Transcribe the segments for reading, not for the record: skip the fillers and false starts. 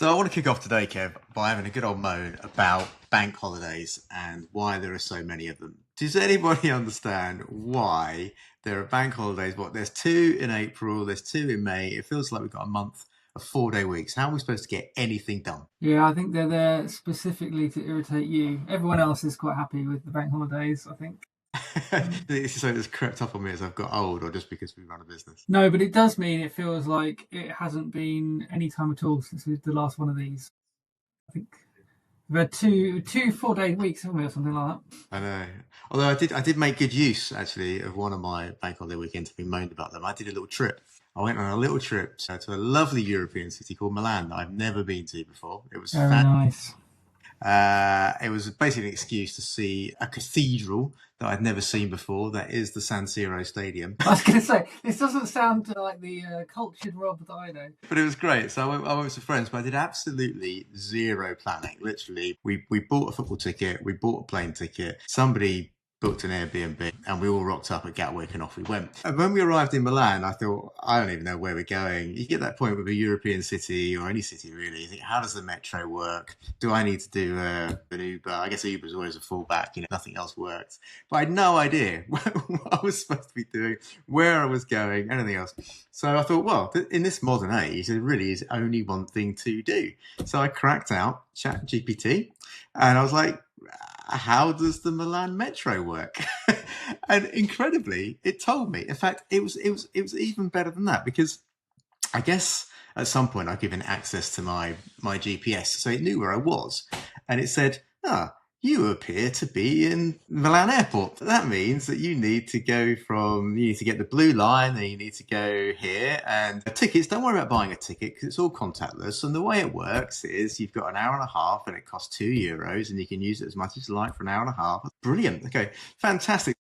So I want to kick off today, Kev, by having a good old moan about bank holidays and why there are so many of them. Does anybody understand why there are bank holidays? What, there's 2 in April, there's 2 in May. It feels like we've got a month of 4-day weeks. How are we supposed to get anything done? Yeah, I think they're there specifically to irritate you. Everyone else is quite happy with the bank holidays, I think. This is something that's crept up on me as I've got old, or just because we run a business. No, but it does mean it feels like it hasn't been any time at all since the last one of these. I think we've had two 4-day weeks, haven't we, or something like that. I know. Although I did make good use actually of one of my bank holiday weekends. Being moaned about them. I did a little trip. I went on a little trip to a lovely European city called Milan that I've never been to before. It was Very nice. It was basically an excuse to see a cathedral that I'd never seen before. That is the San Siro Stadium. I was going to say, this doesn't sound like the cultured Rob that I know. But it was great. So I went with some friends, but I did absolutely zero planning. Literally, we bought a football ticket, we bought a plane ticket. Somebody booked an Airbnb and we all rocked up at Gatwick and off we went. And when we arrived in Milan, I thought, I don't even know where we're going. You get that point with a European city or any city really. You think, how does the metro work? Do I need to do an Uber? I guess Uber's always a fallback, nothing else works. But I had no idea what I was supposed to be doing, where I was going, anything else. So I thought, well, in this modern age, there really is only one thing to do. So I cracked out ChatGPT and I was like, how does the Milan metro work? And incredibly, it told me. In fact, it was even better than that, because I guess at some point I'd given access to my GPS, so it knew where I was, and it said, you appear to be in Milan Airport. That means that you need to get the blue line, and you need to go here. And tickets, don't worry about buying a ticket because it's all contactless. And the way it works is you've got an hour and a half and it costs €2 and you can use it as much as you like for an hour and a half. Brilliant. Okay, fantastic.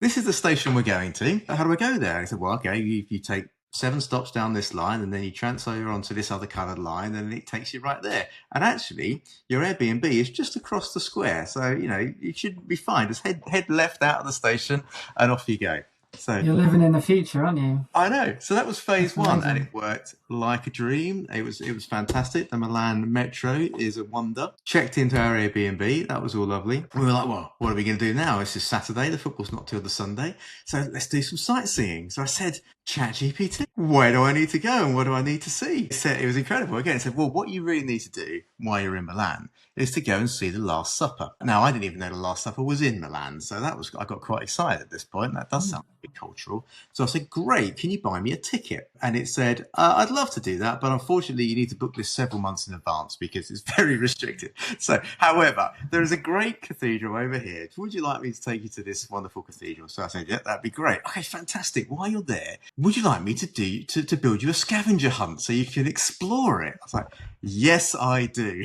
This is the station we're going to. How do I go there? I said, well, okay, you take 7 stops down this line and then you transfer onto this other coloured line and it takes you right there. And actually, your Airbnb is just across the square. So, you should be fine. Just head left out of the station and off you go. So you're living in the future, aren't you? I know. So that was phase 1 amazing. and it worked like a dream. It was fantastic. The Milan metro is a wonder. Checked into our Airbnb. That was all lovely. We were like, well, what are we going to do now? It's just Saturday. The football's not till the Sunday. So let's do some sightseeing. So I said, ChatGPT, where do I need to go and what do I need to see? It was incredible. Again, it said, well, what you really need to do while you're in Milan is to go and see the Last Supper. Now, I didn't even know the Last Supper was in Milan. So I got quite excited at this point. That does sound a bit cultural. So I said, great, can you buy me a ticket? And it said, I'd love to do that, but unfortunately you need to book this several months in advance because it's very restricted. So, however, there is a great cathedral over here. Would you like me to take you to this wonderful cathedral? So I said, yeah, that'd be great. Okay, fantastic. While you're there, would you like me to build you a scavenger hunt so you can explore it? I was like, yes, I do.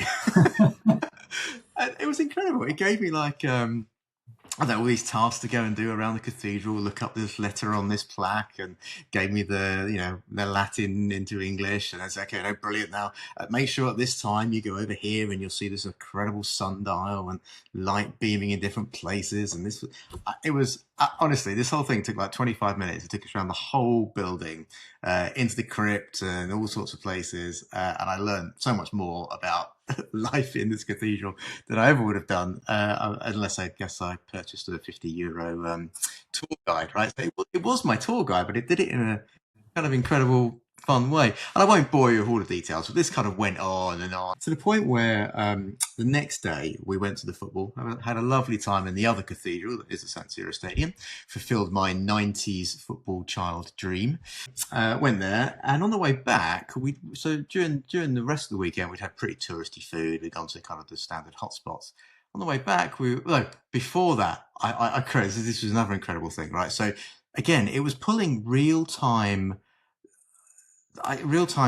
And it was incredible. It gave me I don't know, all these tasks to go and do around the cathedral, look up this letter on this plaque, and gave me the Latin into English. And I said, okay, no, brilliant. Now, make sure at this time you go over here and you'll see this incredible sundial and light beaming in different places. And it was honestly, this whole thing took like 25 minutes. It took us around the whole building, into the crypt and all sorts of places. And I learned so much more about life in this cathedral than I ever would have done, unless I guess I purchased a €50 tour guide, right? So it was my tour guide, but it did it in a kind of incredible, fun way. And I won't bore you with all the details, but this kind of went on and on to the point where the next day we went to the football. I had a lovely time in the other cathedral that is the San Siro Stadium, fulfilled my 90s football child dream. Went there, and on the way back, during the rest of the weekend, we'd had pretty touristy food. We'd gone to kind of the standard hotspots. On the way back, before that, I crazy. This was another incredible thing, right? So again, it was pulling real-time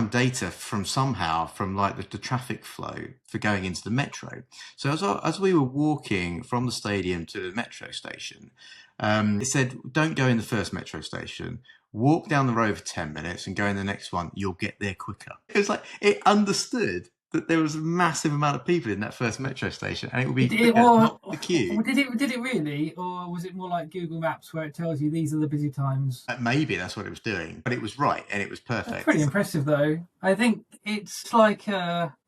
data from like the traffic flow for going into the metro. So as we were walking from the stadium to the metro station, it said, don't go in the first metro station, walk down the road for 10 minutes and go in the next one. You'll get there quicker. It was like it understood that there was a massive amount of people in that first metro station, and it would be not the queue. Did it really, or was it more like Google Maps where it tells you these are the busy times? Maybe that's what it was doing, but it was right and it was perfect. That's pretty impressive, though. I think it's like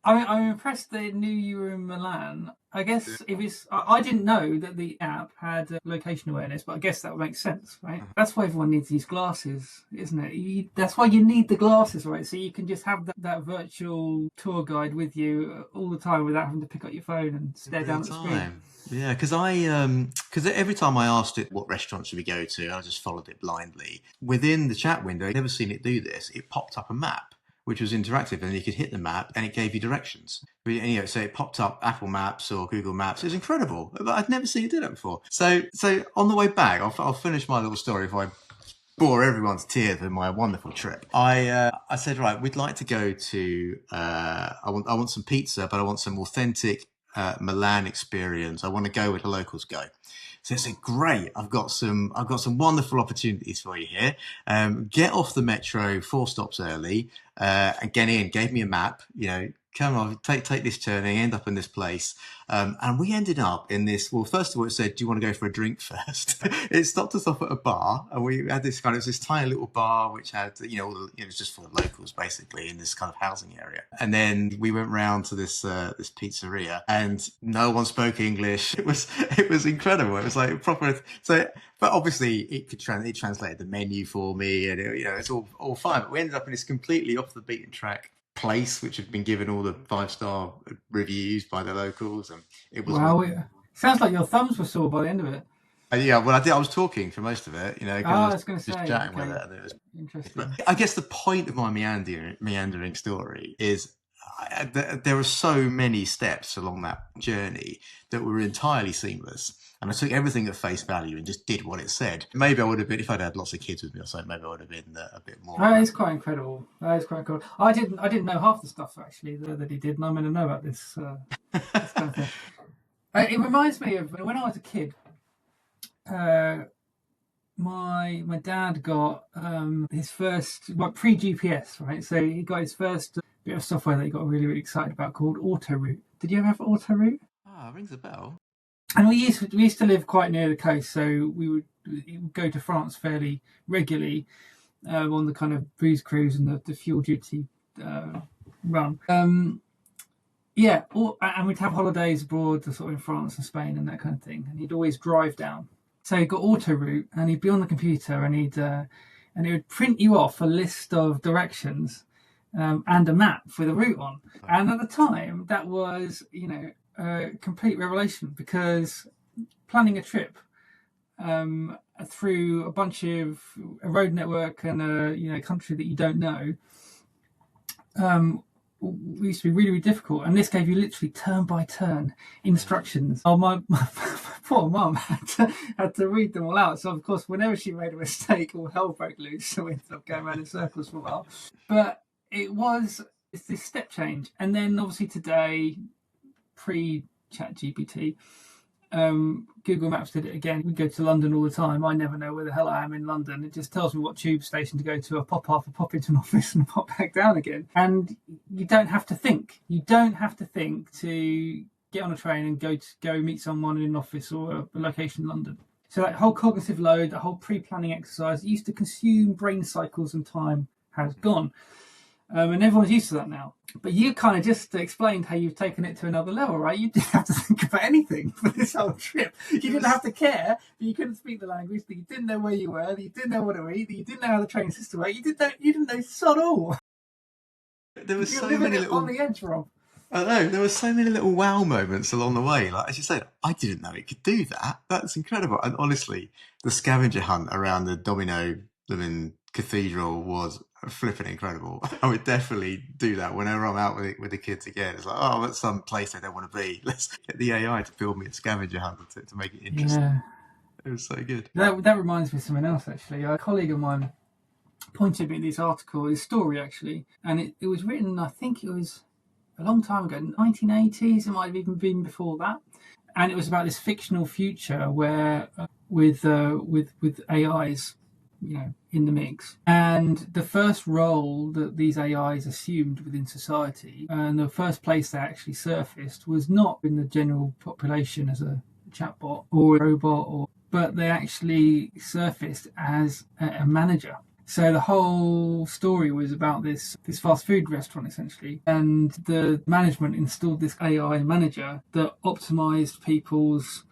I'm impressed that it knew you were in Milan. I guess if it's, I didn't know that the app had location awareness, but I guess that would make sense, right? That's why everyone needs these glasses, isn't it? That's why you need the glasses, right? So you can just have that virtual tour guide with you all the time without having to pick up your phone and stare down at the screen. Yeah, because because every time I asked it what restaurant should we go to, I just followed it blindly. Within the chat window, I'd never seen it do this. It popped up a map, which was interactive, and you could hit the map, and it gave you directions. And, so it popped up Apple Maps or Google Maps. It was incredible. But I'd never seen it do that before. So on the way back, I'll finish my little story if I bore everyone to tears with my wonderful trip. I said, right, we'd like to go to. I want some pizza, but I want some authentic Milan experience. I want to go where the locals go. So I said, great, I've got some wonderful opportunities for you here. Get off the metro 4 stops early and get in. Gave me a map, come on, take this turning, end up in this place. And we ended up in this, well, first of all, it said, do you want to go for a drink first? It stopped us off at a bar, and we had it was this tiny little bar, which had, it was just for the locals, basically, in this kind of housing area. And then we went round to this pizzeria, and no one spoke English. It was incredible. It was like proper, but obviously it translated the menu for me, and it's all fine. But we ended up in this completely off the beaten track place, which had been given all the 5-star reviews by the locals, and it was. Wow, sounds like your thumbs were sore by the end of it. Yeah, well, I was talking for most of it, I was going to say, chatting with it, and it was interesting. But I guess the point of my meandering story is there are so many steps along that journey that were entirely seamless. And I took everything at face value and just did what it said. Maybe I would have been, if I'd had lots of kids with me or something, maybe I would have been a bit more. That is quite incredible. I didn't know half the stuff, actually, that he did, and I'm going to know about this kind of thing. It reminds me of when I was a kid. My dad got his first pre-GPS, right? So he got his first bit of software that he got really, really excited about called Autoroute. Did you ever have Autoroute? Rings a bell. And we used to live quite near the coast, so we would go to France fairly regularly on the kind of booze cruise and the fuel duty run. And we'd have holidays abroad, sort of in France and Spain and that kind of thing. And he'd always drive down. So he got Autoroute, and he'd be on the computer, and he would print you off a list of directions and a map with a route on. And at the time, that was a complete revelation, because planning a trip through a bunch of a road network and a country that you don't know used to be really, really difficult, and this gave you literally turn by turn instructions. My poor mum had to read them all out. So of course, whenever she made a mistake, all hell broke loose. So we ended up going around in circles for a while. But it's this step change, and then obviously today, pre-ChatGPT, Google Maps did it again. We go to London all the time. I never know where the hell I am in London. It just tells me what tube station to go to. I pop off, I pop into an office, and I pop back down again. And you don't have to think. You don't have to think to get on a train and go meet someone in an office or a location in London. So that whole cognitive load, that whole pre-planning exercise that used to consume brain cycles and time has gone. And everyone's used to that now. But you kind of just explained how you've taken it to another level, right? You didn't have to think about anything for this whole trip. You didn't have to care that you couldn't speak the language, that you didn't know where you were, that you didn't know what to eat, that you didn't know how the train system worked. You didn't know sod all. There was so many little on the edge, Rob. I know, there were so many little wow moments along the way. Like, as you said, I didn't know it could do that. That's incredible. And honestly, the scavenger hunt around the Domino living cathedral was flipping incredible. I would definitely do that whenever I'm out with the kids again. It's like, oh, that's some place they don't want to be. Let's get the AI to build me a scavenger hunt to make it interesting. Yeah. It was so good. That reminds me of something else, actually. A colleague of mine pointed me this story, actually. And it was written, I think it was a long time ago, 1980s. It might have even been before that. And it was about this fictional future where with AIs, in the mix. And the first role that these AIs assumed within society, and the first place they actually surfaced, was not in the general population as a chatbot or a robot, but they actually surfaced as a manager. So the whole story was about this fast food restaurant essentially, and the management installed this AI manager that optimized people's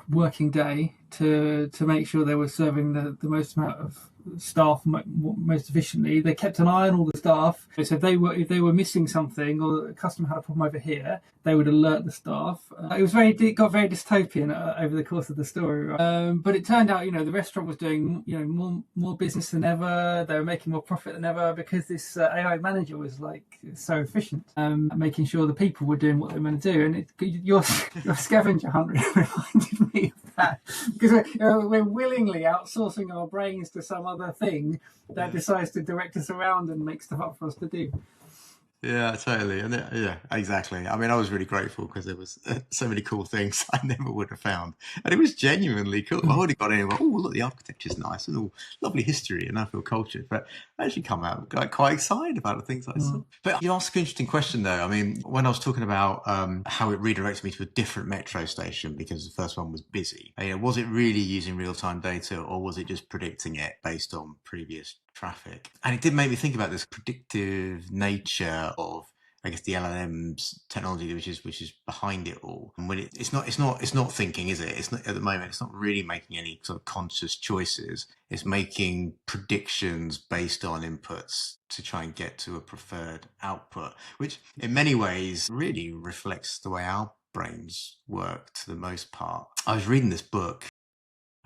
working day to make sure they were serving the most amount of staff most efficiently. They kept an eye on all the staff. So if they were missing something or a customer had a problem over here, they would alert the staff. It got very dystopian over the course of the story. Right? But it turned out, the restaurant was doing more business than ever. They were making more profit than ever because this AI manager was like so efficient, making sure the people were doing what they were meant to do. And your scavenger hunt reminded me of that, because we're willingly outsourcing our brains to some other thing that decides to direct us around and make stuff up for us to do. Yeah, totally. And yeah, exactly. I mean, I was really grateful because there was so many cool things I never would have found. And it was genuinely cool. I already got in and went, oh, look, the architecture's nice and all lovely history, and I feel cultured. But I actually come out quite excited about the things I saw. But you asked an interesting question, though. I mean, when I was talking about how it redirected me to a different metro station because the first one was busy, was it really using real-time data, or was it just predicting it based on previous traffic? And it did make me think about this predictive nature of, I guess, the LLM's technology, which is behind it all. And when it's not thinking, is it? It's not, at the moment, it's not really making any sort of conscious choices. It's making predictions based on inputs to try and get to a preferred output, which in many ways really reflects the way our brains work to the most part. I was reading this book.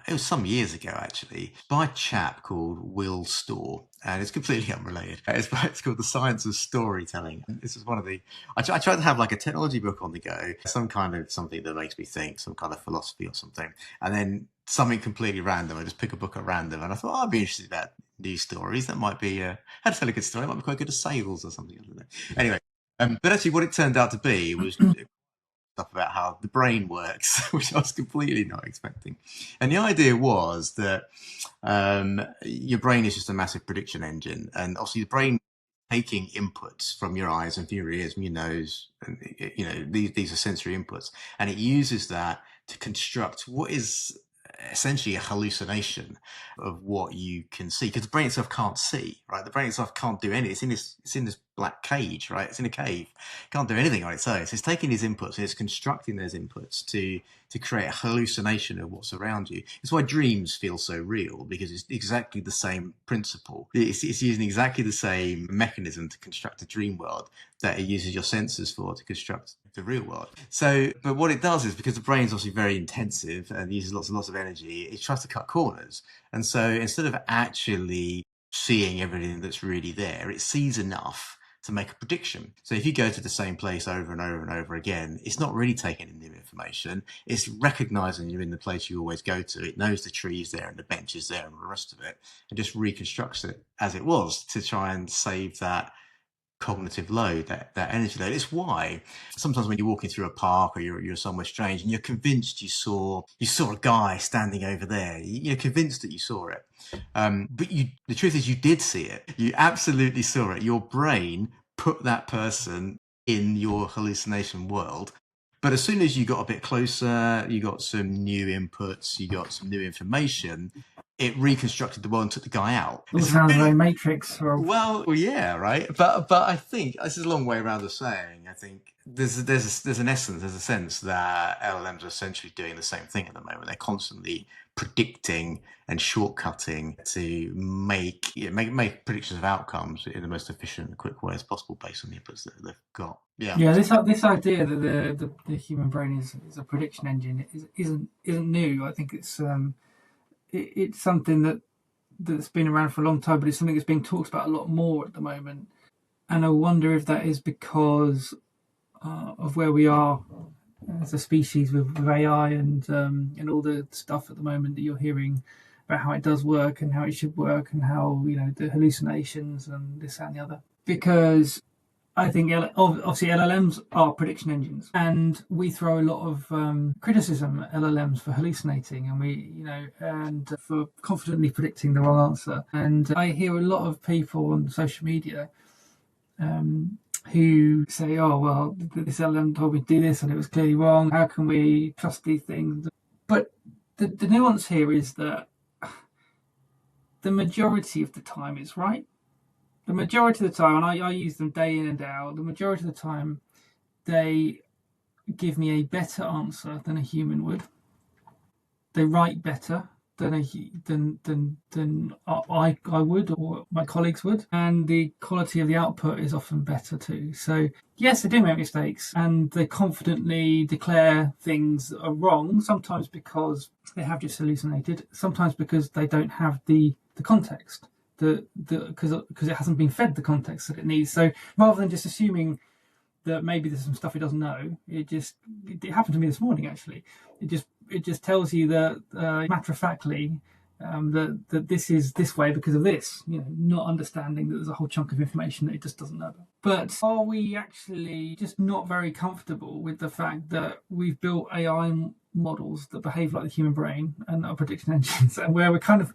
It was some years ago, actually, by a chap called Will Storr, and it's completely unrelated. It's called The Science of Storytelling. And this is one of the... I tried to have like a technology book on the go, some kind of something that makes me think, some kind of philosophy or something, and then something completely random. I just pick a book at random, and I thought, I'd be interested in that news stories. That might be... how to tell a good story. It might be quite good at sales or something. I don't know. Anyway, but actually what it turned out to be was... stuff about how the brain works, which I was completely not expecting. And the idea was that your brain is just a massive prediction engine, and obviously the brain taking inputs from your eyes and from your ears, from your nose, and these are sensory inputs, and it uses that to construct what is essentially a hallucination of what you can see, because the brain itself can't see, right? The brain itself can't do anything. It's in this black cage, right? It's in a cave, can't do anything on its own. So it's taking these inputs and it's constructing those inputs to create a hallucination of what's around you. It's why dreams feel so real, because it's exactly the same principle. It's using exactly the same mechanism to construct a dream world that it uses your senses for to construct the real world. So, but what it does is, because the brain's obviously very intensive and uses lots and lots of energy, it tries to cut corners. And so instead of actually seeing everything that's really there, it sees enough to make a prediction. So if you go to the same place over and over and over again, it's not really taking in new information. It's recognizing you're in the place you always go to. It knows the trees there and the benches there and the rest of it, and just reconstructs it as it was to try and save that cognitive load, that energy load. It's why sometimes when you're walking through a park or you're somewhere strange and you're convinced you saw a guy standing over there, you're convinced that you saw it, but the truth is you did see it. You absolutely saw it. Your brain put that person in your hallucination world. But as soon as you got a bit closer, you got some new inputs, you got some new information, it reconstructed the world and took the guy out. It sounds very Matrix. Well, yeah, right. But I think this is a long way around of saying. I think there's an essence, there's a sense that LLMs are essentially doing the same thing at the moment. They're constantly predicting and shortcutting to make predictions of outcomes in the most efficient and quick way as possible based on the inputs that they've got. Yeah. This idea that the human brain is a prediction engine isn't new. I think it's something that's been around for a long time, but it's something that's being talked about a lot more at the moment. And I wonder if that is because of where we are as a species with AI and all the stuff at the moment that you're hearing about how it does work and how it should work and how the hallucinations and this and the other. Because I think obviously LLMs are prediction engines, and we throw a lot of criticism at LLMs for hallucinating and for confidently predicting the wrong answer. And I hear a lot of people on social media who say, "Oh well, this LLM told me to do this and it was clearly wrong. How can we trust these things?" But the nuance here is that the majority of the time it's right. The majority of the time, and I use them day in and day out, the majority of the time they give me a better answer than a human would. They write better than I would, or my colleagues would, and the quality of the output is often better too. So yes, they do make mistakes, and they confidently declare things that are wrong. Sometimes because they have just hallucinated. Sometimes because they don't have the context. Because it hasn't been fed the context that it needs. So rather than just assuming that maybe there's some stuff he doesn't know, it happened to me this morning actually. It just tells you that matter of factly that this is this way because of this. Not understanding that there's a whole chunk of information that it just doesn't know about. But are we actually just not very comfortable with the fact that we've built AI models that behave like the human brain and are prediction engines, and where we're kind of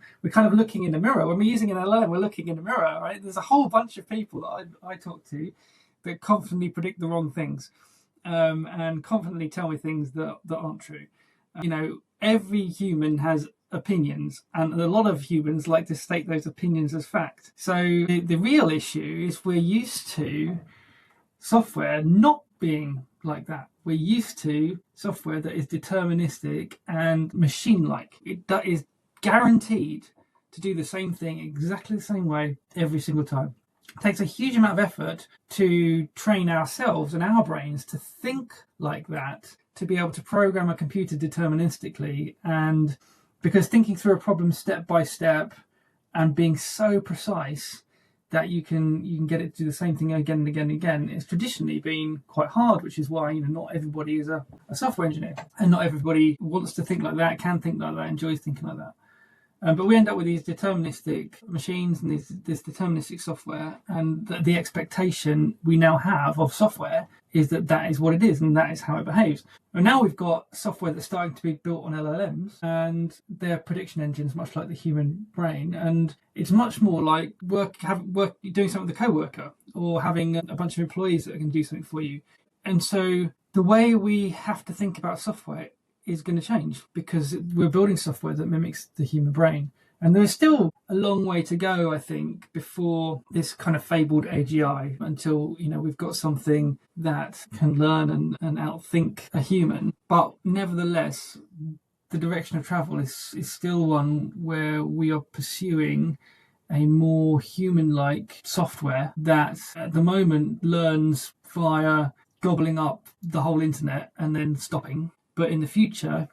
looking in the mirror when we're using an LLM? We're looking in the mirror, right? There's a whole bunch of people that I talk to that confidently predict the wrong things, and confidently tell me things that aren't true. Every human has opinions, and a lot of humans like to state those opinions as fact. So the real issue is we're used to software not being like that. We're used to software that is deterministic and machine-like. That is guaranteed to do the same thing exactly the same way every single time. It takes a huge amount of effort to train ourselves and our brains to think like that, to be able to program a computer deterministically, and because thinking through a problem step by step and being so precise that you can get it to do the same thing again and again and again, it's traditionally been quite hard, which is why not everybody is a software engineer, and not everybody wants to think like that, can think like that, enjoys thinking like that. But we end up with these deterministic machines and this deterministic software, and the expectation we now have of software is that is what it is and that is how it behaves. And now we've got software that's starting to be built on LLMs, and they're prediction engines, much like the human brain, and it's much more like doing something with a coworker, or having a bunch of employees that can do something for you. And so the way we have to think about software is going to change, because we're building software that mimics the human brain. And there's still a long way to go, I think, before this kind of fabled AGI, until we've got something that can learn and outthink a human. But nevertheless, the direction of travel is still one where we are pursuing a more human-like software that at the moment learns via gobbling up the whole internet and then stopping. But in the future,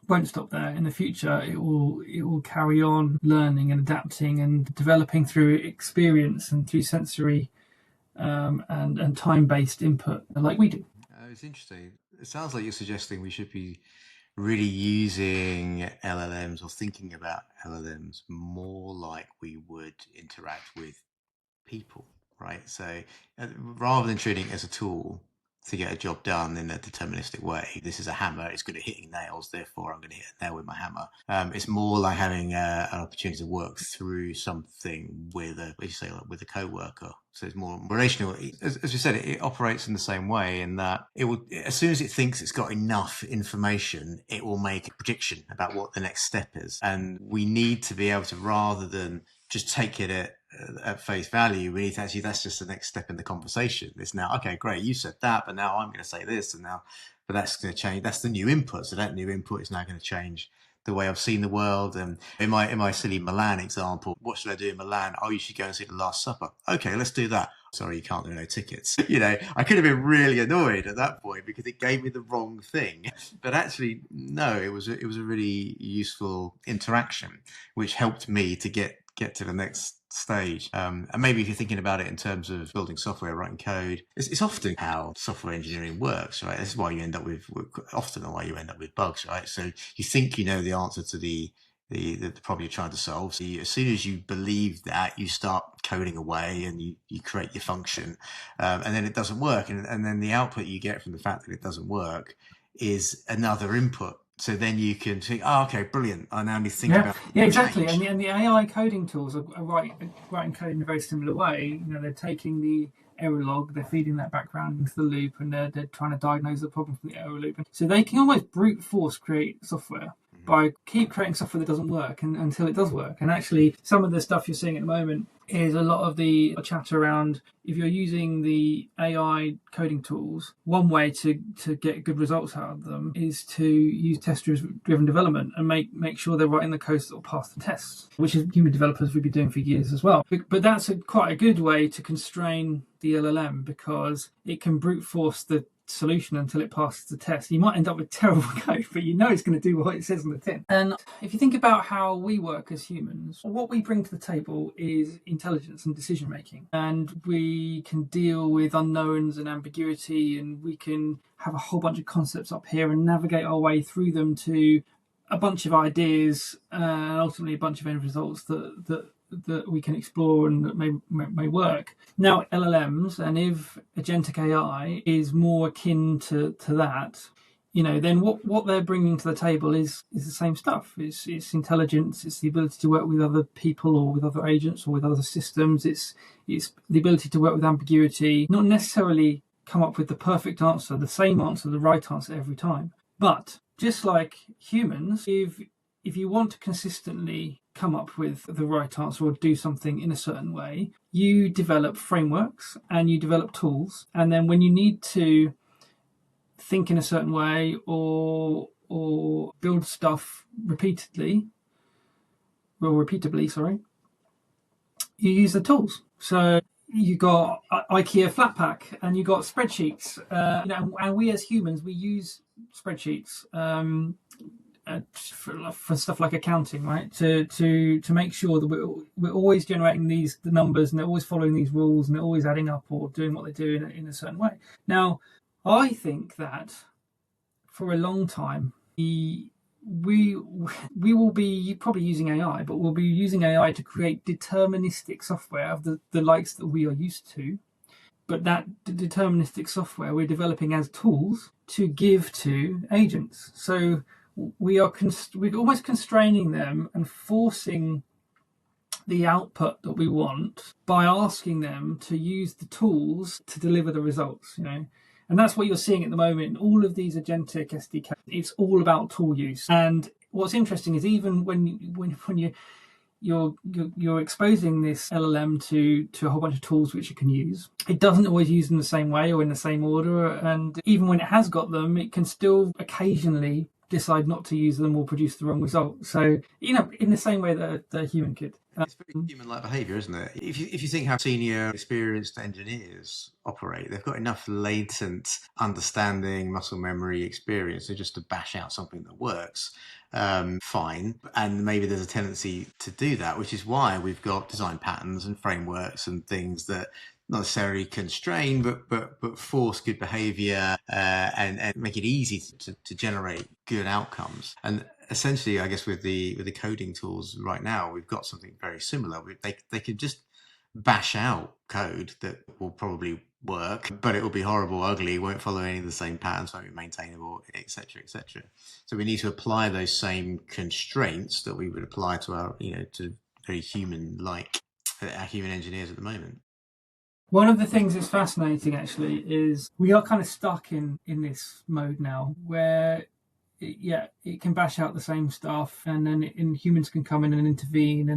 won't stop there. In the future, it will carry on learning and adapting and developing through experience and through sensory and time-based input, like we do. It's interesting. It sounds like you're suggesting we should be really using LLMs or thinking about LLMs more like we would interact with people, right? So rather than treating it as a tool to get a job done in a deterministic way, this is a hammer, it's good at hitting nails, therefore I'm going to hit a nail with my hammer. It's more like having an opportunity to work through something with a co-worker. So it's more relational. As we said, it operates in the same way, in that it will, as soon as it thinks it's got enough information, it will make a prediction about what the next step is. And we need to be able to, rather than just take it at face value, we need to actually, that's just the next step in the conversation. It's now, okay, great, you said that, but now I'm going to say this, but that's going to change. That's the new input. So that new input is now going to change the way I've seen the world. And in my silly Milan example, what should I do in Milan? Oh, you should go and see The Last Supper. Okay, let's do that. Sorry, you can't do no tickets. I could have been really annoyed at that point because it gave me the wrong thing. But actually, no, it was a really useful interaction, which helped me to get to the next stage. And maybe if you're thinking about it in terms of building software, writing code, it's often how software engineering works, right? This is why you end up with bugs, right? So you think you know the answer to the problem you're trying to solve. So as soon as you believe that, you start coding away and you create your function, and then it doesn't work. And then the output you get from the fact that it doesn't work is another input. So then you can think, oh, okay, brilliant. I now need to think about exactly. And the AI coding tools are writing code in a very similar way. They're taking the error log, they're feeding that background into the loop, and they're trying to diagnose the problem from the error loop. So they can almost brute force create software. by keep creating software that doesn't work until it does work. And actually, some of the stuff you're seeing at the moment is a lot of the chat around if you're using the AI coding tools, one way to get good results out of them is to use test-driven development and make sure they're writing the code that will pass the tests, which is human developers would be doing for years as well. But that's quite a good way to constrain the LLM because it can brute force the solution until it passes the test. You might end up with terrible code, but you know it's going to do what it says on the tin. And if you think about how we work as humans, what we bring to the table is intelligence and decision making, and we can deal with unknowns and ambiguity, and we can have a whole bunch of concepts up here and navigate our way through them to a bunch of ideas and ultimately a bunch of end results that we can explore and that may work. Now, LLMs, and if agentic AI is more akin to that, then what they're bringing to the table is the same stuff. It's intelligence, it's the ability to work with other people or with other agents or with other systems. It's the ability to work with ambiguity, not necessarily come up with the perfect answer, the same answer, the right answer every time. But just like humans, if you want to consistently come up with the right answer or do something in a certain way, you develop frameworks and you develop tools. And then when you need to think in a certain way or build stuff repeatably, you use the tools. So you got IKEA Flatpak and you got spreadsheets, and we as humans, we use spreadsheets for stuff like accounting, right? To make sure that we're always generating the numbers and they're always following these rules and they're always adding up or doing what they do in a certain way. Now, I think that for a long time, we will be probably using AI, but we'll be using AI to create deterministic software of the likes that we are used to. But that deterministic software we're developing as tools to give to agents. So we're almost constraining them and forcing the output that we want by asking them to use the tools to deliver the results, And that's what you're seeing at the moment in all of these agentic SDK. It's all about tool use. And what's interesting is even when you're exposing this LLM to a whole bunch of tools which it can use, it doesn't always use them the same way or in the same order. And even when it has got them, it can still occasionally decide not to use them or produce the wrong result. So, in the same way that a human could. It's very human-like behaviour, isn't it? If you think how senior, experienced engineers operate, they've got enough latent understanding, muscle memory, experience just to bash out something that works fine. And maybe there's a tendency to do that, which is why we've got design patterns and frameworks and things that not necessarily constrain, but force good behaviour and make it easy to generate good outcomes. And essentially, I guess with the coding tools right now, we've got something very similar. They could just bash out code that will probably work, but it will be horrible, ugly, won't follow any of the same patterns, won't be maintainable, etc., etc. So we need to apply those same constraints that we would apply to our, to very human-like human engineers at the moment. One of the things that's fascinating, actually, is we are kind of stuck in this mode now where, it can bash out the same stuff and then humans can come in and intervene.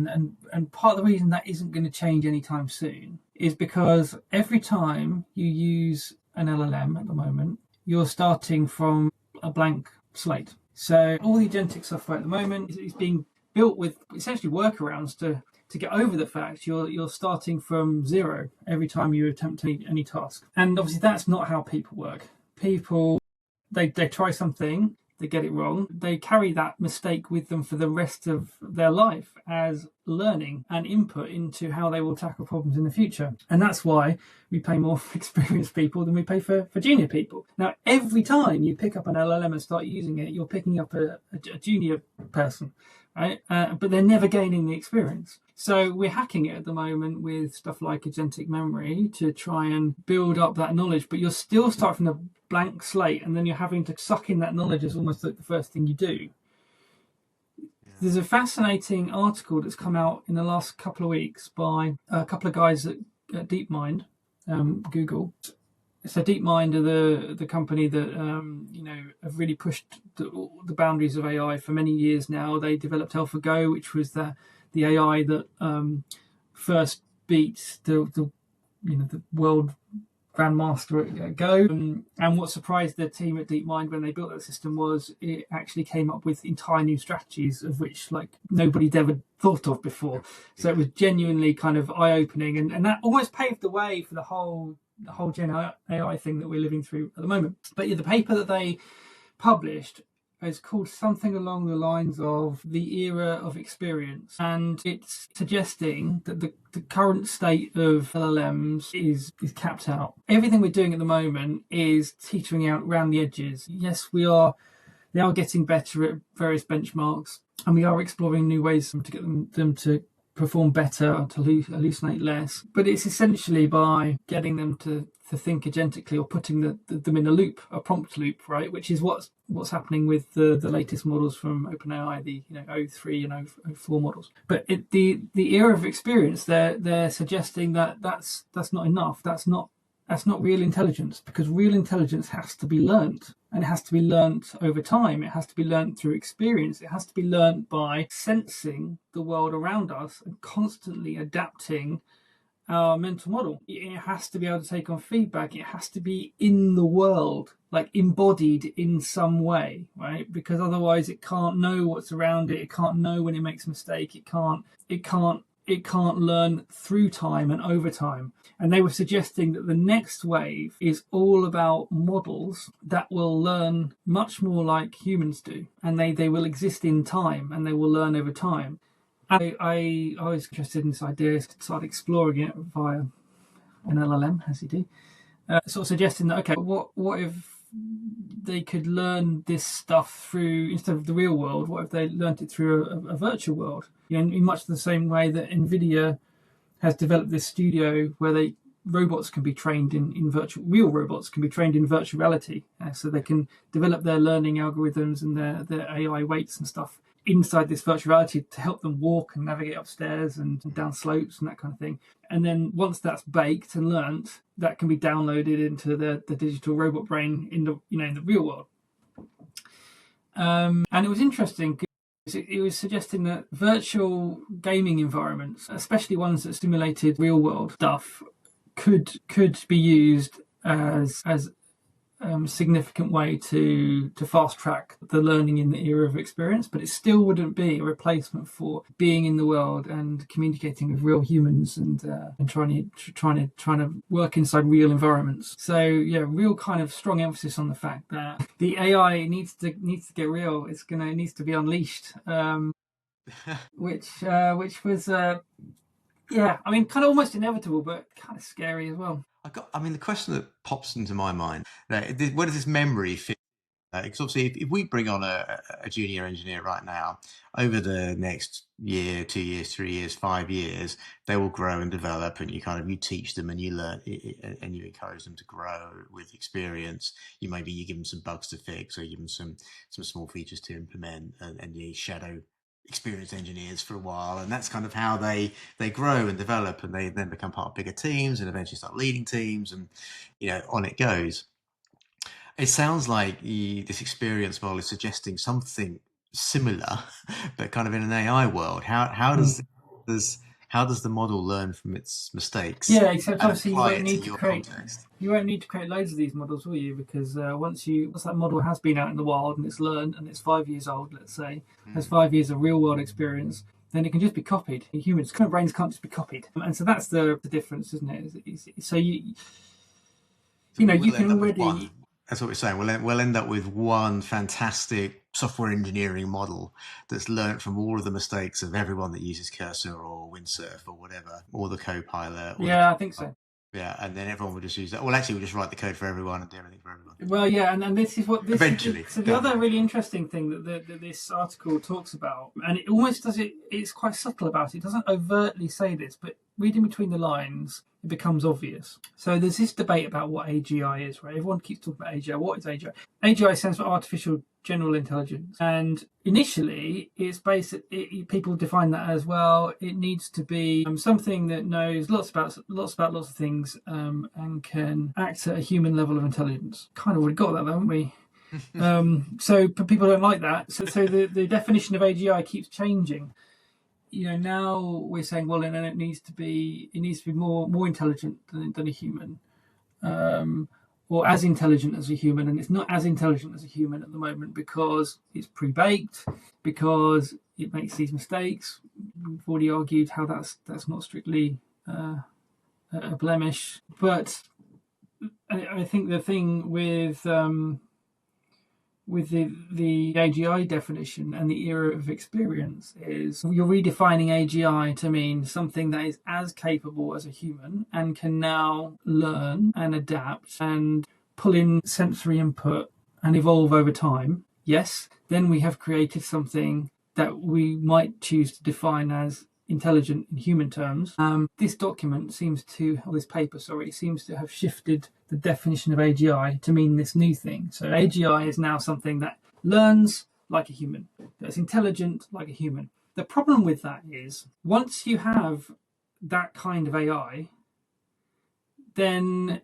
And part of the reason that isn't going to change anytime soon is because every time you use an LLM at the moment, you're starting from a blank slate. So all the agentic software at the moment is being built with essentially workarounds to get over the fact you're starting from zero every time you attempt any task. And obviously that's not how people work. People, they try something, they get it wrong, they carry that mistake with them for the rest of their life as learning and input into how they will tackle problems in the future. And that's why we pay more for experienced people than we pay for junior people. Now, every time you pick up an LLM and start using it, you're picking up a junior person, right? But they're never gaining the experience. So we're hacking it at the moment with stuff like agentic memory to try and build up that knowledge, but you're still starting from a blank slate, and then you're having to suck in that knowledge as almost like the first thing you do. Yeah. There's a fascinating article that's come out in the last couple of weeks by a couple of guys at DeepMind, Google, So DeepMind are the company that have really pushed the boundaries of AI for many years now. They developed AlphaGo, which was the AI that first beat the world grandmaster at Go. And what surprised the team at DeepMind when they built that system was it actually came up with entire new strategies of which like nobody'd ever thought of before. So it was genuinely kind of eye-opening, and that almost paved the way for the whole Gen AI thing that we're living through at the moment. But yeah, the paper that they published is called something along the lines of the era of experience, and it's suggesting that the current state of LLMs is capped out. Everything we're doing at the moment is teetering out around the edges. Yes, they are getting better at various benchmarks, and we are exploring new ways to get them to perform better, to hallucinate less. But it's essentially by getting them to think agentically, or putting them in a loop, a prompt loop, right? Which is what's happening with the latest models from OpenAI, the O3 and O4 models. But the era of experience, they're suggesting that that's not enough. That's not real intelligence, because real intelligence has to be learnt, and it has to be learnt over time. It has to be learnt through experience. It has to be learnt by sensing the world around us and constantly adapting our mental model. It has to be able to take on feedback. It has to be in the world, like embodied in some way, right? Because otherwise it can't know what's around it. It can't know when it makes a mistake. It can't learn through time and over time. And they were suggesting that the next wave is all about models that will learn much more like humans do. And they will exist in time, and they will learn over time. I was interested in this idea, started exploring it via an LLM, as you do, sort of suggesting that, okay, what if they could learn this stuff through, instead of the real world, what if they learned it through a virtual world? In much the same way that NVIDIA has developed this studio where robots can be trained in real robots can be trained in virtual reality, so they can develop their learning algorithms and their AI weights and stuff inside this virtual reality to help them walk and navigate upstairs and down slopes and that kind of thing. And then once that's baked and learnt, that can be downloaded into the digital robot brain in the real world. And it was interesting. It was suggesting that virtual gaming environments, especially ones that simulated real world stuff, could be used as significant way to fast track the learning in the era of experience, but it still wouldn't be a replacement for being in the world and communicating with real humans and trying to work inside real environments. So yeah, real kind of strong emphasis on the fact that the AI needs to get real. It needs to be unleashed, which was yeah, I mean, kind of almost inevitable, but kind of scary as well. The question that pops into my mind, where does this memory fit? Because obviously, if we bring on a junior engineer right now, over the next year, 2 years, 3 years, 5 years, they will grow and develop, and you teach them and you learn and you encourage them to grow with experience. You give them some bugs to fix, or you give them some small features to implement, and you shadow experienced engineers for a while, and that's kind of how they grow and develop, and they then become part of bigger teams and eventually start leading teams, and on it goes. It sounds like this experience model is suggesting something similar, but kind of in an AI world. How does the model learn from its mistakes? Yeah, except obviously you won't need to create loads of these models, will you? Because once that model has been out in the wild and it's learned and it's 5 years old, let's say, has 5 years of real world experience, then it can just be copied. Humans' brains can't just be copied, and so that's the difference, isn't it? So you can already. That's what we're saying. We'll end up with one fantastic software engineering model that's learnt from all of the mistakes of everyone that uses Cursor or Windsurf or whatever, or the Copilot. I think so. Yeah, and then everyone will just use that. Well, actually, we'll just write the code for everyone and do everything for everyone. Well, yeah, and this is what... Eventually. So the other really interesting thing that this article talks about, and it almost does it, it's quite subtle about it. It doesn't overtly say this, but reading between the lines, it becomes obvious. So there's this debate about what AGI is, right? Everyone keeps talking about AGI. What is AGI? AGI stands for artificial general intelligence. And initially, it's people define that as, well, it needs to be something that knows lots about lots of things, and can act at a human level of intelligence. Kind of already got that, haven't we? So people don't like that. So the definition of AGI keeps changing. Now we're saying, well, and then it needs to be more intelligent than a human, or as intelligent as a human, and it's not as intelligent as a human at the moment because it's pre-baked, because it makes these mistakes. We've already argued how that's not strictly a blemish, but I think the thing with the AGI definition and the era of experience is you're redefining AGI to mean something that is as capable as a human and can now learn and adapt and pull in sensory input and evolve over time. Yes, then we have created something that we might choose to define as intelligent in human terms. This paper seems to have shifted the definition of AGI to mean this new thing. So AGI is now something that learns like a human, that's intelligent like a human. The problem with that is once you have that kind of AI, then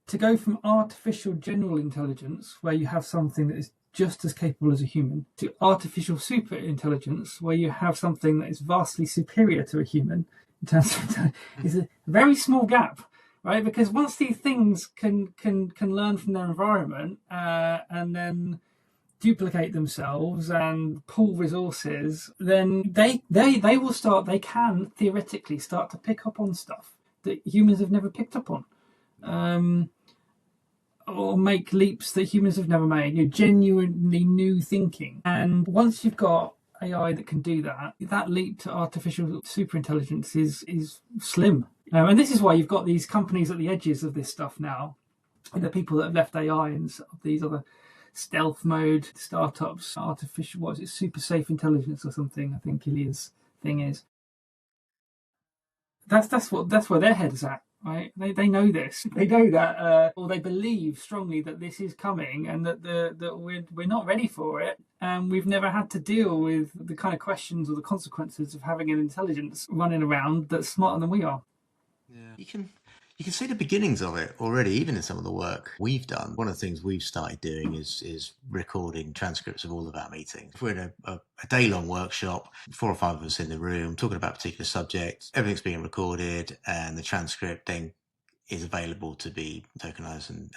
to go from artificial general intelligence, where you have something that is just as capable as a human, to artificial super intelligence, where you have something that is vastly superior to a human in terms of is a very small gap, right? Because once these things can learn from their environment and then duplicate themselves and pool resources, then they will start. They can theoretically start to pick up on stuff that humans have never picked up on. Or make leaps that humans have never made, genuinely new thinking. And once you've got AI that can do that, that leap to artificial superintelligence is slim. And this is why you've got these companies at the edges of this stuff now, and the people that have left AI and these other stealth mode startups, super safe intelligence or something, I think Ilia's thing is. That's where their head is at. Right? They know this. They know that, or they believe strongly that this is coming, and that we're not ready for it, and we've never had to deal with the kind of questions or the consequences of having an intelligence running around that's smarter than we are. Yeah, you can see the beginnings of it already, even in some of the work we've done. One of the things we've started doing is recording transcripts of all of our meetings. If we're in a day-long workshop, 4 or 5 of us in the room, talking about a particular subject, everything's being recorded, and the transcript then is available to be tokenized and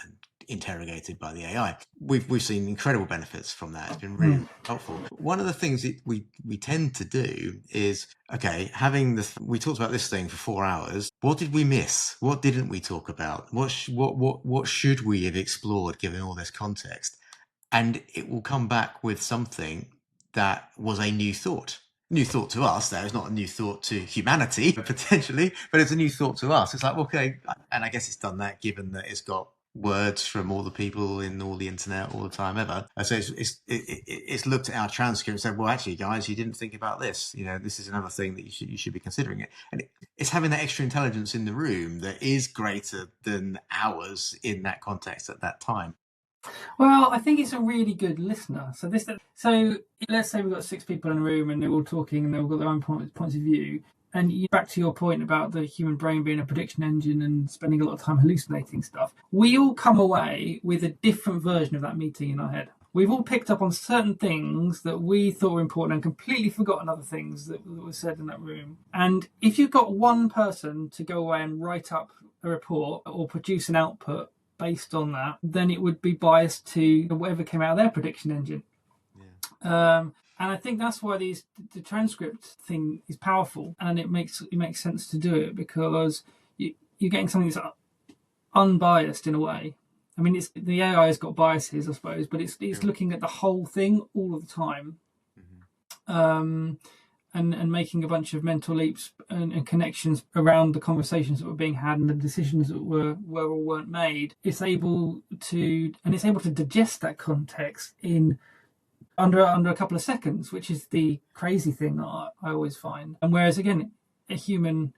interrogated by the AI. We've seen incredible benefits from that. It's been really helpful. One of the things that we tend to do is, okay, we talked about this thing for 4 hours. What did we miss? What didn't we talk about? What should we have explored given all this context? And it will come back with something that was a new thought. New thought to us, though. It's not a new thought to humanity, potentially, but it's a new thought to us. It's like, okay, and I guess it's done that given that it's got words from all the people in all the internet all the time ever. So it's looked at our transcript and said, well, actually, guys, you didn't think about this. This is another thing that you should be considering it. And it's having that extra intelligence in the room that is greater than ours in that context at that time. Well, I think it's a really good listener. So let's say we've got 6 people in a room and they're all talking and they've all got their own points of view. And back to your point about the human brain being a prediction engine and spending a lot of time hallucinating stuff, we all come away with a different version of that meeting in our head. We've all picked up on certain things that we thought were important and completely forgotten other things that were said in that room. And if you've got one person to go away and write up a report or produce an output based on that, then it would be biased to whatever came out of their prediction engine. Yeah. And I think that's why the transcript thing is powerful, and it makes sense to do it because you're getting something that's unbiased in a way. I mean, the AI has got biases, I suppose, but it's looking at the whole thing all of the time, and making a bunch of mental leaps and connections around the conversations that were being had and the decisions that were or weren't made. It's able to digest that context in under a couple of seconds, which is the crazy thing that I always find. And whereas again, a human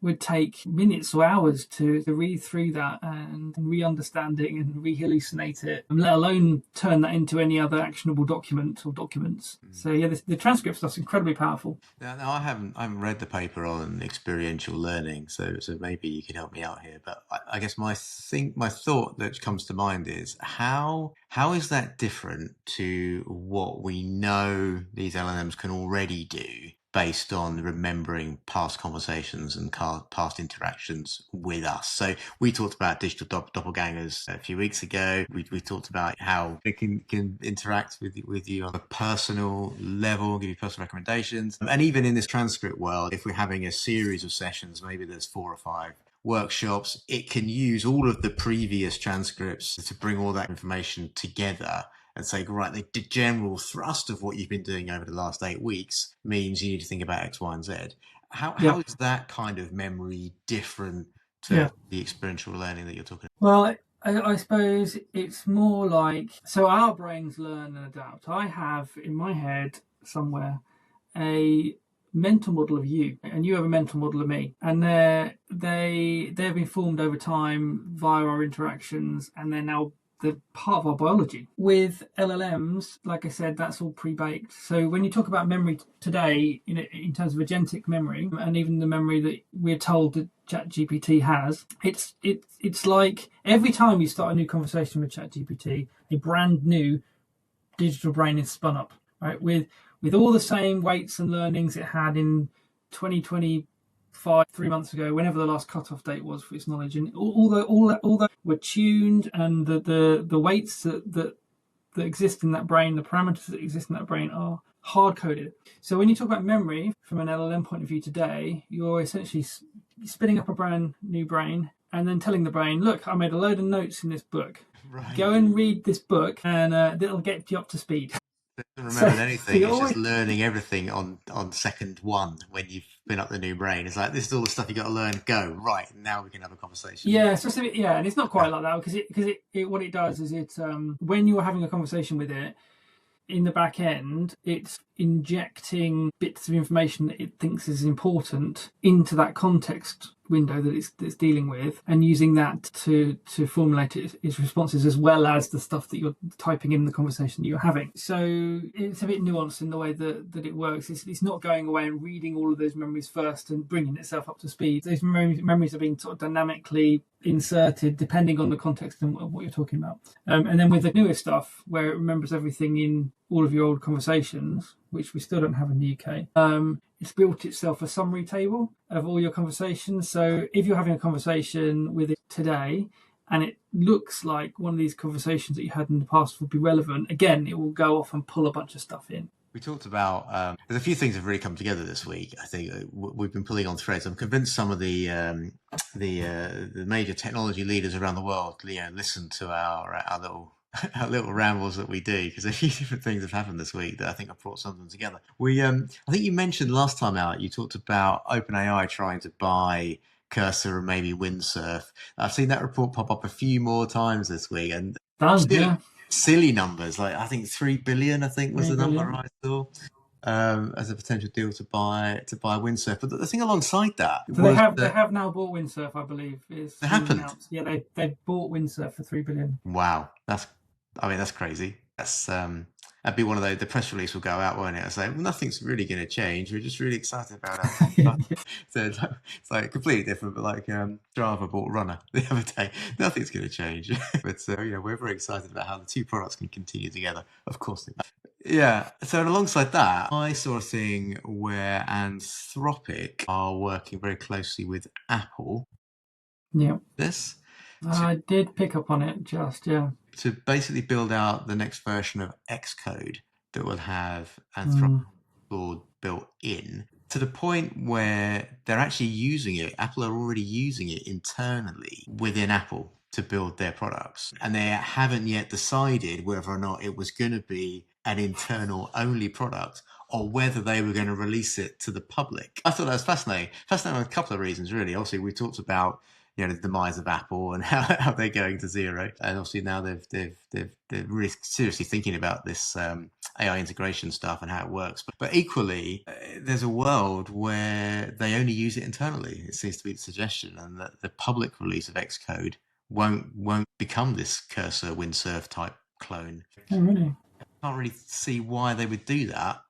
would take minutes or hours to read through that and re-understand it and re-hallucinate it, and let alone turn that into any other actionable document or documents. So yeah, the transcript stuff's incredibly powerful. Now I haven't read the paper on experiential learning, so maybe you could help me out here. But I guess my thought that comes to mind is how is that different to what we know these LLMs can already do based on remembering past conversations and past interactions with us. So we talked about digital doppelgangers a few weeks ago. We talked about how they can interact with you on a personal level, give you personal recommendations. And even in this transcript world, if we're having a series of sessions, maybe there's 4 or 5 workshops, it can use all of the previous transcripts to bring all that information together and say, right, the general thrust of what you've been doing over the last 8 weeks means you need to think about X, Y, and Z. How is that kind of memory different to the experiential learning that you're talking about? Well, I suppose it's more like, so our brains learn and adapt. I have in my head somewhere a mental model of you, and you have a mental model of me, and they've been formed over time via our interactions, and they're now the part of our biology. With LLMs, like I said, that's all pre-baked. So when you talk about memory today, in terms of agentic memory, and even the memory that we're told that ChatGPT has, it's like every time you start a new conversation with ChatGPT, a brand new digital brain is spun up, right? With all the same weights and learnings it had in 2025, 3 months ago, whenever the last cutoff date was for its knowledge, and all that were tuned, and the weights that exist in that brain, the parameters that exist in that brain are hard coded. So when you talk about memory from an LLM point of view today, you're essentially spinning up a brand new brain and then telling the brain, look, I made a load of notes in this book. Right. Go and read this book, and it'll get you up to speed. It doesn't remember anything. It's just learning everything on second one when you've been up the new brain. It's like, this is all the stuff you got to learn. Go right now, we can have a conversation. Yeah, it's just and it's not quite like that, because what it does is when you're having a conversation with it, in the back end, it's injecting bits of information that it thinks is important into that context window that it's dealing with, and using that to formulate its responses, as well as the stuff that you're typing in the conversation that you're having. So it's a bit nuanced in the way that it works. It's not going away and reading all of those memories first and bringing itself up to speed. Those memories are being sort of dynamically inserted depending on the context and what you're talking about. And then with the newer stuff, where it remembers everything in all of your old conversations, which we still don't have in the UK, it's built itself a summary table of all your conversations. So if you're having a conversation with it today and it looks like one of these conversations that you had in the past would be relevant, again, it will go off and pull a bunch of stuff in. We talked about, there's a few things that have really come together this week. I think we've been pulling on threads. I'm convinced some of the major technology leaders around the world, listen to our little rambles that we do, because a few different things have happened this week that I think have brought something together. I think you mentioned last time out, you talked about OpenAI trying to buy Cursor and maybe Windsurf. I've seen that report pop up a few more times this week, and silly numbers, like I think 3 billion, I think was the number I saw, as a potential deal to buy Windsurf. But the thing alongside that, so they have now bought Windsurf, I believe. It happened. Announced. Yeah, they bought Windsurf for 3 billion. Wow, that's crazy. That's that'd be one of the press release will go out, won't it? I say, well, nothing's really going to change. We're just really excited about it. So it's like completely different, but like Strava bought Runner the other day. Nothing's going to change. But we're very excited about how the two products can continue together. Of course. Yeah. So alongside that, I saw a thing where Anthropic are working very closely with Apple. Yeah. This. I did pick up on it to basically build out the next version of Xcode that will have Anthropic built in, to the point where they're actually using it. Apple are already using it internally within Apple to build their products. And they haven't yet decided whether or not it was going to be an internal only product or whether they were going to release it to the public. I thought that was fascinating. Fascinating on a couple of reasons, really. Obviously, we talked about the demise of Apple and how they're going to zero. And obviously now they're really seriously thinking about this AI integration stuff and how it works. But equally, there's a world where they only use it internally. It seems to be the suggestion, and that the public release of Xcode won't become this cursor windsurf type clone. Oh, really? I can't really see why they would do that,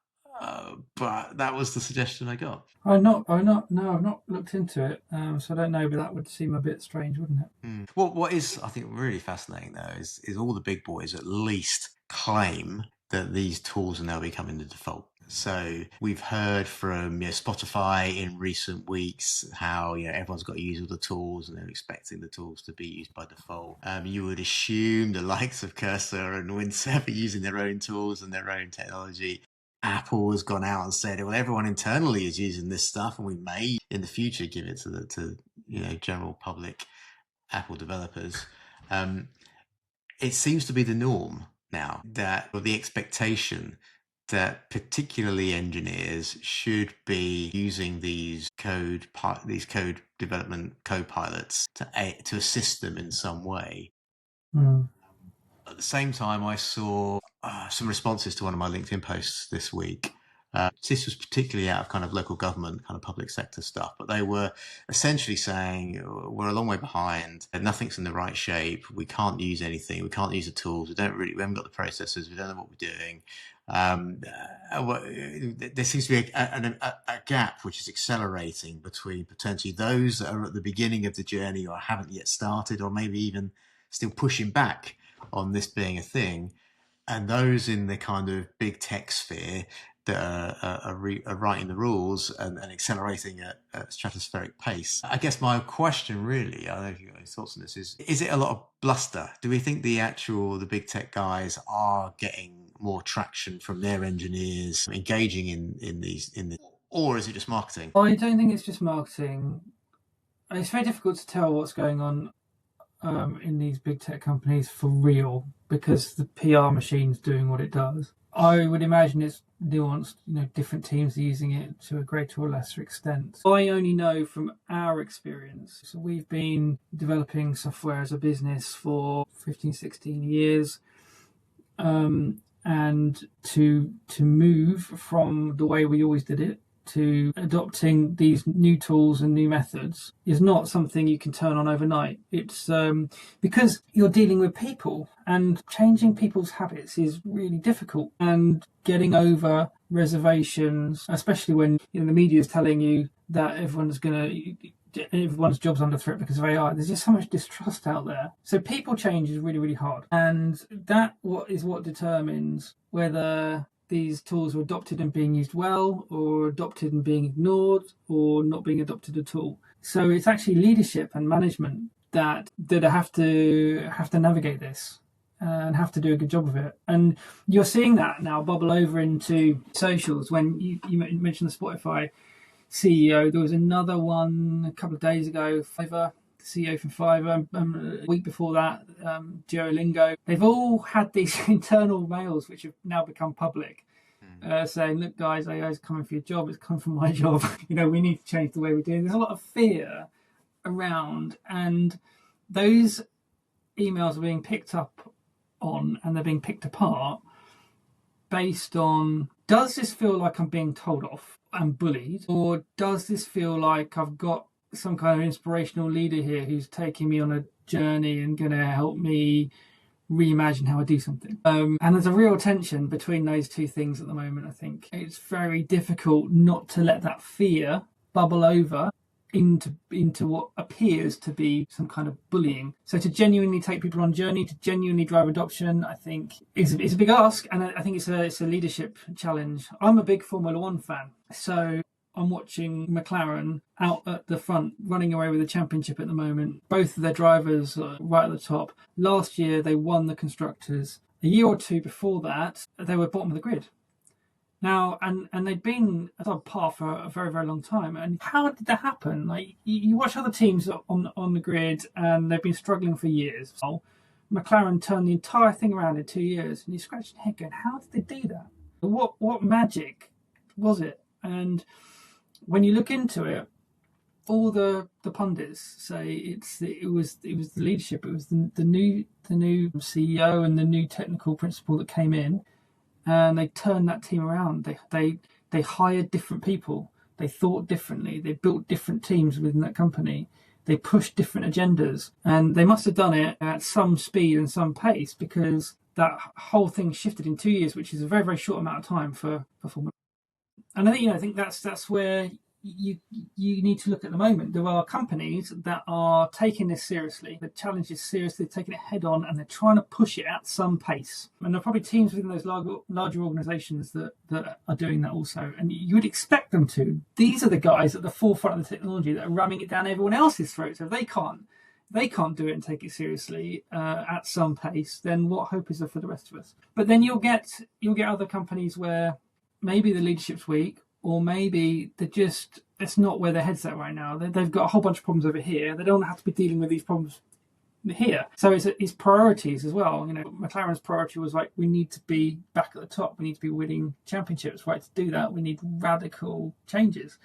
but that was the suggestion I got. No, I've not looked into it, so I don't know, but that would seem a bit strange, wouldn't it? Well, what is, I think, really fascinating though is all the big boys at least claim that these tools are now becoming the default. So we've heard from Spotify in recent weeks how everyone's got to use all the tools and they're expecting the tools to be used by default. You would assume the likes of Cursor and Windsurf are using their own tools and their own technology. Apple has gone out and said, well, everyone internally is using this stuff, and we may in the future give it to general public Apple developers. It seems to be the norm now, that or the expectation that particularly engineers should be using these code development co-pilots to assist them in some way. At the same time, I saw some responses to one of my LinkedIn posts this week. This was particularly out of kind of local government, kind of public sector stuff, but they were essentially saying we're a long way behind, nothing's in the right shape, we can't use anything, we can't use the tools, we haven't got the processes, we don't know what we're doing. There seems to be a gap which is accelerating between potentially those that are at the beginning of the journey or haven't yet started, or maybe even still pushing back on this being a thing, and those in the kind of big tech sphere that are writing the rules and accelerating at a stratospheric pace. I guess my question really, I don't know if you've got any thoughts on this, is it a lot of bluster? Do we think the big tech guys are getting more traction from their engineers engaging in these, or is it just marketing? I don't think it's just marketing. It's very difficult to tell what's going on in these big tech companies for real, because the PR machine's doing what it does. I would imagine it's nuanced, different teams are using it to a greater or lesser extent. I only know from our experience. So we've been developing software as a business for 15, 16 years. And to move from the way we always did it to adopting these new tools and new methods is not something you can turn on overnight. It's because you're dealing with people, and changing people's habits is really difficult, and getting over reservations, especially when the media is telling you that everyone's job's under threat because of AI. There's just so much distrust out there. So people change is really, really hard. And that is what determines whether these tools are adopted and being used well, or adopted and being ignored, or not being adopted at all. So it's actually leadership and management that have to navigate this and have to do a good job of it. And you're seeing that now bubble over into socials. When you mentioned the Spotify CEO, there was another one a couple of days ago, Fiverr, the CEO from Fiverr, a week before that, Duolingo. They've all had these internal mails which have now become public, saying, look guys, AI is coming for your job, it's coming for my job. We need to change the way we do it. There's a lot of fear around, and those emails are being picked up on, and they're being picked apart based on, does this feel like I'm being told off and bullied, or does this feel like I've got some kind of inspirational leader here who's taking me on a journey and going to help me reimagine how I do something? And there's a real tension between those two things at the moment. I think it's very difficult not to let that fear bubble over into what appears to be some kind of bullying. So to genuinely take people on a journey, to genuinely drive adoption, I think is a big ask, and I think it's a leadership challenge. I'm a big Formula One fan, so I'm watching McLaren out at the front, running away with the championship at the moment. Both of their drivers are right at the top. Last year, they won the Constructors. A year or two before that, they were bottom of the grid. Now, and they'd been at a par for a very, very long time. And how did that happen? Like, you watch other teams on the grid, and they've been struggling for years. So McLaren turned the entire thing around in 2 years, and you scratch your head going, how did they do that? What magic was it? And when you look into it, all the pundits say it was the leadership. It was the new CEO and the new technical principal that came in, and they turned that team around. They hired different people. They thought differently. They built different teams within that company. They pushed different agendas, and they must have done it at some speed and some pace, because that whole thing shifted in 2 years, which is a very, very short amount of time for Formula. And I think that's where you need to look at the moment. There are companies that are taking this seriously, the challenges seriously, taking it head on, and they're trying to push it at some pace. And there are probably teams within those larger organisations that are doing that also. And you would expect them to. These are the guys at the forefront of the technology that are ramming it down everyone else's throat. So if they can't do it and take it seriously at some pace, then what hope is there for the rest of us? But then you'll get other companies where maybe the leadership's weak, or maybe it's not where their head's at right now. They've got a whole bunch of problems over here. They don't have to be dealing with these problems here. So it's priorities as well. McLaren's priority was like, we need to be back at the top. We need to be winning championships. Right, to do that, we need radical changes.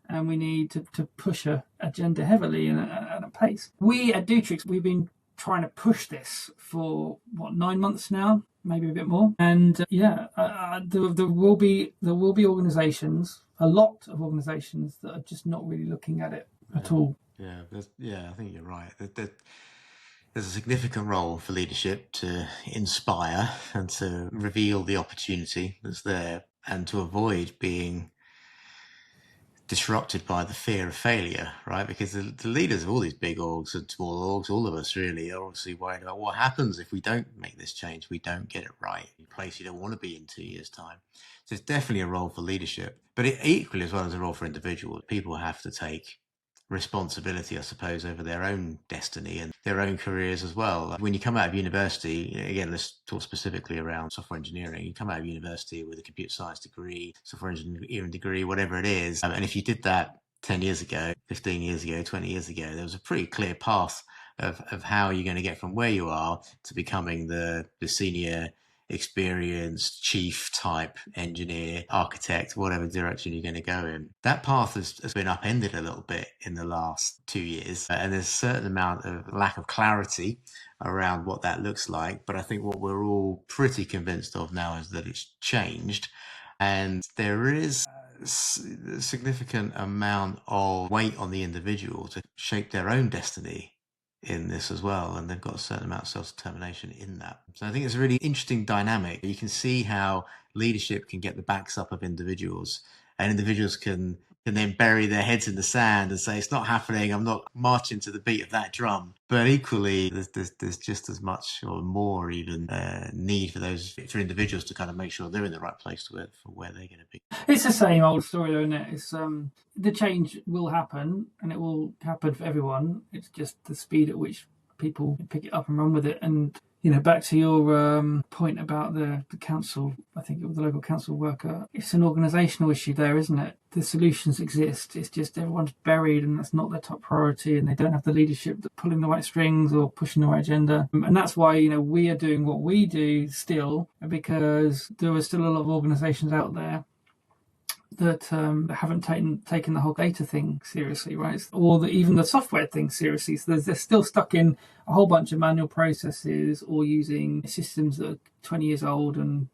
And we need to push a agenda heavily and at a pace. We at Dutrix, we've been trying to push this for 9 months now, maybe a bit more. And there will be organisations, a lot of organisations, that are just not really looking at it at all. Yeah, I think you're right. There's a significant role for leadership to inspire and to reveal the opportunity that's there, and to avoid being disrupted by the fear of failure, right? Because the leaders of all these big orgs and small orgs, all of us really, are obviously worried about what happens if we don't make this change, we don't get it right, in a place you don't want to be in 2 years' time. So it's definitely a role for leadership, but equally as well as a role for individuals. People have to take responsibility, I suppose, over their own destiny and their own careers as well. When you come out of university, again, let's talk specifically around software engineering. You come out of university with a computer science degree, software engineering degree, whatever it is. And if you did that 10 years ago, 15 years ago, 20 years ago, there was a pretty clear path of how you're going to get from where you are to becoming the senior experienced chief type engineer, architect, whatever direction you're going to go in. That path has been upended a little bit in the last 2 years, and there's a certain amount of lack of clarity around what that looks like. But I think what we're all pretty convinced of now is that it's changed, and there is a significant amount of weight on the individual to shape their own destiny in this as well, and they've got a certain amount of self-determination in that. So I think it's a really interesting dynamic. You can see how leadership can get the backs up of individuals, and individuals can then bury their heads in the sand and say, it's not happening, I'm not marching to the beat of that drum. But equally, there's just as much or more even need for individuals to kind of make sure they're in the right place for where they're going to be. It's the same old story, though, isn't it? It's the change will happen, and it will happen for everyone. It's just the speed at which people pick it up and run with it. And back to your point about the council, I think it was the local council worker. It's an organisational issue there, isn't it? The solutions exist. It's just everyone's buried, and that's not their top priority, and they don't have the leadership that pulling the right strings or pushing the right agenda. And that's why we are doing what we do still, because there are still a lot of organisations out there that haven't taken the whole data thing seriously, right? Or even the software thing seriously. So they're still stuck in a whole bunch of manual processes, or using systems that are 20 years old and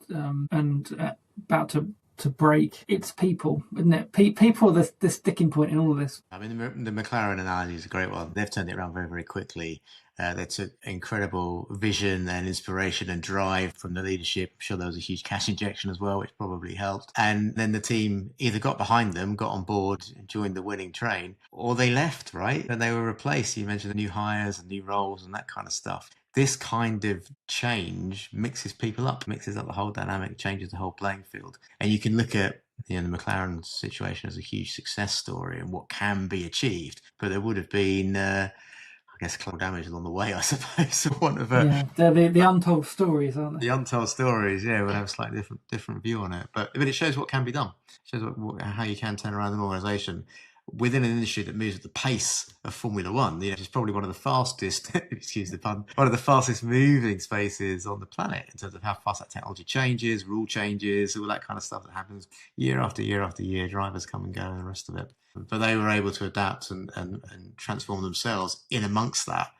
about to break. It's people, isn't it? People are the sticking point in all of this. I mean, the McLaren analogy is a great one. They've turned it around very, very quickly. They took incredible vision and inspiration and drive from the leadership. I'm sure there was a huge cash injection as well, which probably helped. And then the team either got behind them, got on board, and joined the winning train, or they left, right? And they were replaced. You mentioned the new hires and new roles and that kind of stuff. This kind of change mixes people up, mixes up the whole dynamic, changes the whole playing field. And you can look at the McLaren situation as a huge success story and what can be achieved. But there would have been I guess collateral damage along the way, I suppose. They're the untold stories, aren't they? The untold stories, yeah, we'll have a slightly different view on it. But it shows what can be done. It shows how you can turn around an organisation. within an industry that moves at the pace of Formula One, it's probably one of the fastest, excuse the pun, one of the fastest moving spaces on the planet in terms of how fast that technology changes, rule changes, all that kind of stuff that happens year after year after year. Drivers come and go and the rest of it. But they were able to adapt and transform themselves in amongst that.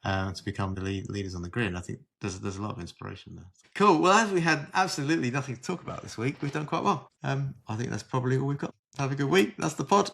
To become the leaders on the grid. I think there's a lot of inspiration there. Cool. Well, as we had absolutely nothing to talk about this week, we've done quite well. I think that's probably all we've got. Have a good week. That's the pod.